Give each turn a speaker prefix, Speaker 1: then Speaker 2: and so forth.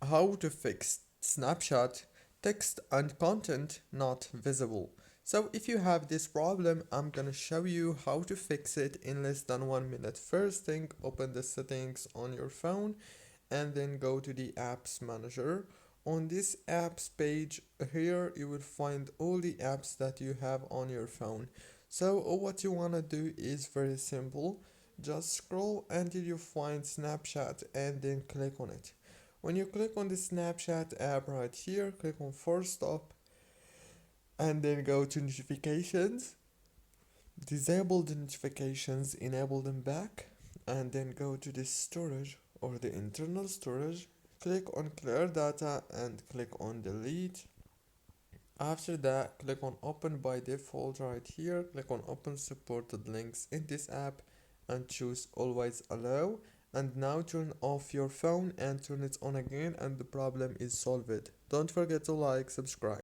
Speaker 1: how to fix Snapchat text and content not visible. So if you have this problem, I'm gonna show you how to fix it in less than 1 minute. First thing, open the settings on your phone and then go to the apps manager. On this apps page here, you will find all the apps that you have on your phone. So what you wanna do is very simple. Just scroll until you find Snapchat and then click on it. When you click on the Snapchat app right here, click on force stop and then go to notifications. Disable the notifications, enable them back, and then go to the storage or the internal storage. Click on clear data and click on delete. After that, click on open by default right here. Click on open supported links in this app and choose always allow. And now turn off your phone and turn it on again and the problem is solved. Don't forget to like, subscribe.